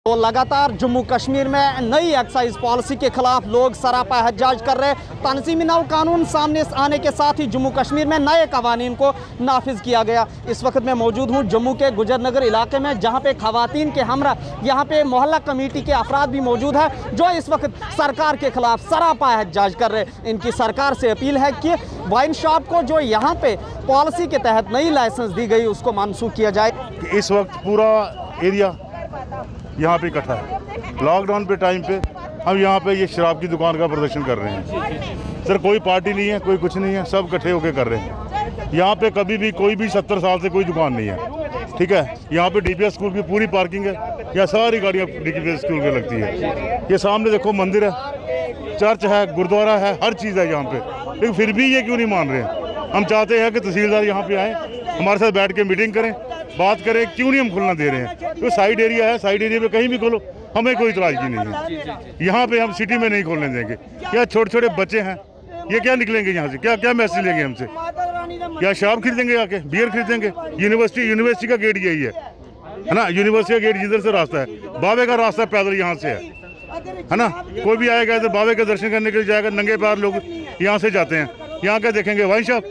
तो लगातार जम्मू कश्मीर में नई एक्साइज पॉलिसी के खिलाफ लोग सरापा एहतजाज कर रहे हैं। तंजीमी नौ कानून सामने आने के साथ ही जम्मू कश्मीर में नए कवानीन को नाफिज किया गया। इस वक्त मैं मौजूद हूँ जम्मू के गुजर नगर इलाके में, जहाँ पे खवातीन के हमरा यहाँ पे मोहल्ला कमेटी के अफराद भी मौजूद है जो इस वक्त सरकार के खिलाफ सरापा एहतजाज कर रहे हैं। इनकी सरकार से अपील है कि वाइन शॉप को जो यहाँ पे पॉलिसी के तहत नई लाइसेंस दी गई उसको मनसूख किया जाए। इस वक्त पूरा एरिया यहाँ पे इकट्ठा है। लॉकडाउन पे टाइम पे हम यहाँ पे ये शराब की दुकान का प्रदर्शन कर रहे हैं। सर कोई पार्टी नहीं है, कोई कुछ नहीं है, सब इकट्ठे होकर कर रहे हैं। यहाँ पे कभी भी कोई भी 70 साल से कोई दुकान नहीं है, ठीक है। यहाँ पे डीपीएस स्कूल की पूरी पार्किंग है, यहाँ सारी गाड़ियाँ डीपीएस स्कूल की लगती है। ये सामने देखो मंदिर है, चर्च है, गुरुद्वारा है, हर चीज़ है यहाँ पे, लेकिन फिर भी ये क्यों नहीं मान रहे हैं। हम चाहते हैं कि तहसीलदार यहाँ पे आए, हमारे साथ बैठ के मीटिंग करें, बात करें क्यों नहीं हम खुलना दे रहे हैं। तो साइड एरिया है, साइड एरिया पे कहीं भी खोलो, हमें कोई इतराज़गी नहीं है। यहाँ पे हम सिटी में नहीं खोलने देंगे। क्या छोटे छोटे बच्चे हैं, ये क्या निकलेंगे यहाँ से, क्या क्या मैसेज लेंगे हमसे? क्या शराब खरीदेंगे, आके बियर खरीदेंगे? यूनिवर्सिटी का गेट यही है ना, यूनिवर्सिटी का गेट जिधर से रास्ता है, बाबे का रास्ता पैदल यहाँ से है ना। कोई भी आएगा इधर बाबे के दर्शन करने के लिए जाएगा, नंगे पैर लोग यहाँ से जाते हैं। यहाँ क्या देखेंगे? वाइन शॉप,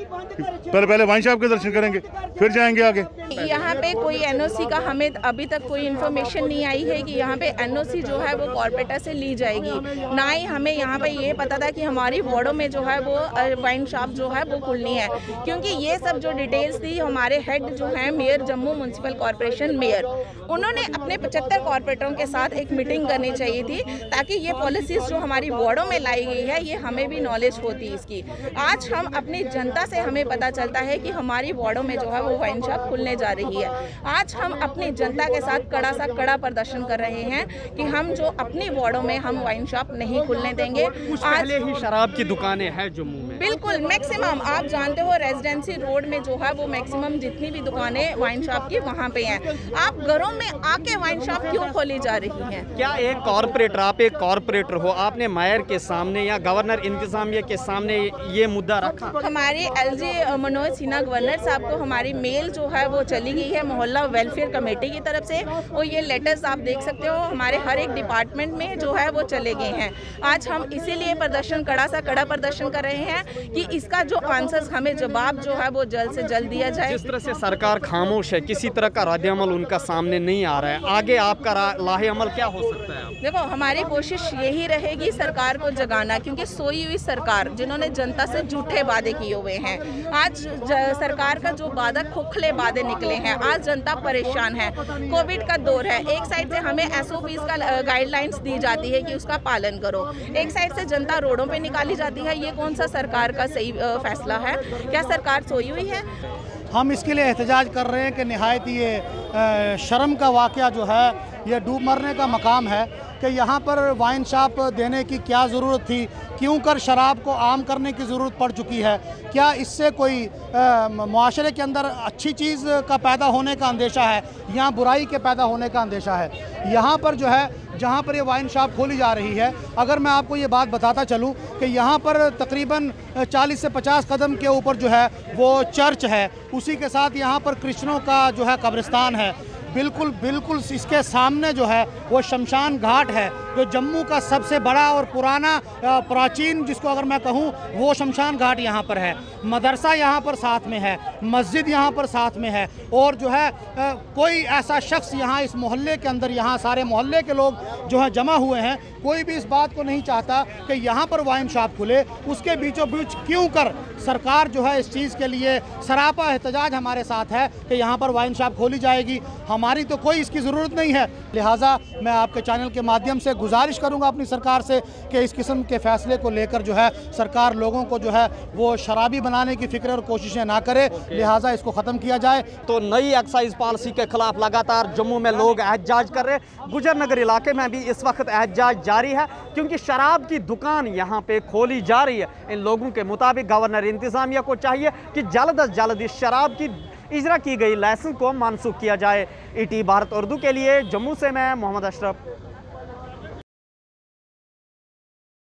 पहले वाइन शॉप के दर्शन करेंगे फिर जाएंगे आगे। यहाँ पे कोई एनओसी का हमें अभी तक कोई इन्फॉर्मेशन नहीं आई है कि यहाँ पे एनओसी जो है वो कॉर्पोरेटर से ली जाएगी। ना ही हमें यहाँ पे ये पता था कि हमारी वार्डों में जो है वो वाइन शॉप जो है वो खुलनी है, क्योंकि ये सब जो डिटेल्स थी हमारे हेड जो है mayor Jammu municipal corporation mayor, उन्होंने अपने 75 कॉर्पोरेटरों के साथ एक मीटिंग करनी चाहिए थी ताकि ये पॉलिसीज जो हमारी वार्डों में लाई गई है ये हमें भी नॉलेज होती इसकी। आज हम अपनी जनता से हमें पता चलता है कि हमारी वार्डों में जो है वो वाइन शॉप खुलने जा रही है। आज हम अपनी जनता के साथ कड़ा प्रदर्शन कर रहे हैं कि हम जो अपनी वार्डों में हम वाइन शॉप नहीं खुलने देंगे। आज ही शराब की दुकानें हैं जम्मू में, बिल्कुल मैक्सिमम आप जानते हो रेजिडेंसी रोड में जो है वो मैक्सिमम जितनी भी दुकानें वाइन शॉप की वहाँ पे हैं। आप घरों में आके वाइन शॉप क्यों खोली जा रही है? क्या एक कॉर्पोरेटर, आप एक कॉर्पोरेटर हो, आपने मेयर के सामने या गवर्नर इंतजामिया के सामने ये मुद्दा रखा? हमारे एलजी मनोज सिन्हा गवर्नर साहब को हमारी मेल जो है वो चली गई है मोहल्ला वेलफेयर कमेटी की तरफ से, और ये लेटर्स आप देख सकते हो हमारे हर एक डिपार्टमेंट में जो है वो चले गए हैं। आज हम इसीलिए कड़ा प्रदर्शन कर रहे हैं कि इसका जो आंसर्स हमें जवाब जो है वो जल्द से जल्द दिया जाए। जिस तरह से सरकार खामोश है, किसी तरह का रद्द-ए-अमल उनका सामने नहीं आ रहा है, आगे आपका लाहे-अमल क्या हो सकता है? देखो हमारी कोशिश यही रहेगी सरकार को जगाना, क्योंकि सोई हुई सरकार जिन्होंने जनता से झूठे वादे किए हुए हैं, आज सरकार का जो वादा खोखले वादे निकले हैं, आज जनता परेशान है। कोविड का दौर है, एक साइड से हमें एसओपीज का गाइडलाइंस दी जाती है कि उसका पालन करो, एक साइड से जनता रोडों पे निकाली जाती है। ये कौन सा सरकार का सही फैसला है? क्या सरकार सोई हुई है? हम इसके लिए एहतजाज कर रहे हैं कि निहायत ये शर्म का वाक़या जो है, ये डूब मरने का मकाम है कि यहाँ पर वाइन शॉप देने की क्या ज़रूरत थी, क्यों कर शराब को आम करने की ज़रूरत पड़ चुकी है। क्या इससे कोई मुआशरे के अंदर अच्छी चीज़ का पैदा होने का अंदेशा है या बुराई के पैदा होने का अंदेशा है? यहाँ पर जो है जहाँ पर ये वाइन शॉप खोली जा रही है, अगर मैं आपको ये बात बताता चलूँ कि यहाँ पर तकरीबन 40 से 50 कदम के ऊपर जो है वो चर्च है, उसी के साथ यहाँ पर क्रिश्चनों का जो है कब्रिस्तान है, बिल्कुल इसके सामने जो है वो शमशान घाट है, जो जम्मू का सबसे बड़ा और पुराना प्राचीन जिसको अगर मैं कहूँ वो शमशान घाट यहाँ पर है। मदरसा यहाँ पर साथ में है, मस्जिद यहाँ पर साथ में है, और जो है कोई ऐसा शख्स यहाँ इस मोहल्ले के अंदर, यहाँ सारे मोहल्ले के लोग जो है जमा हुए हैं, कोई भी इस बात को नहीं चाहता कि यहाँ पर वाइन शॉप खुले। उसके बीचों बीच क्यों कर सरकार जो है इस चीज़ के लिए सरापा एहतजाज हमारे साथ है कि यहाँ पर वाइन शॉप खोली जाएगी। हमारी तो कोई इसकी ज़रूरत नहीं है। लिहाजा मैं आपके चैनल के माध्यम से गुजारिश करूँगा अपनी सरकार से कि इस किस्म के फ़ैसले को लेकर जो है सरकार लोगों को जो है वो शराबी बनाने की फ़िक्र और कोशिशें ना करे, लिहाजा इसको ख़त्म किया जाए। तो नई एक्साइज पॉलिसी के खिलाफ लगातार जम्मू में लोग एहतजाज कर रहे हैं। गुजर नगर इलाके में भी इस वक्त एहतजाज जारी है, क्योंकि शराब की दुकान यहाँ पे खोली जा रही है। इन लोगों के मुताबिक गवर्नर इंतजामिया को चाहिए कि जल्द अज जल्द इस शराब की इजरा की गई लाइसेंस को मनसूख किया जाए। ईटी भारत उर्दू के लिए जम्मू से मैं मोहम्मद अशरफ।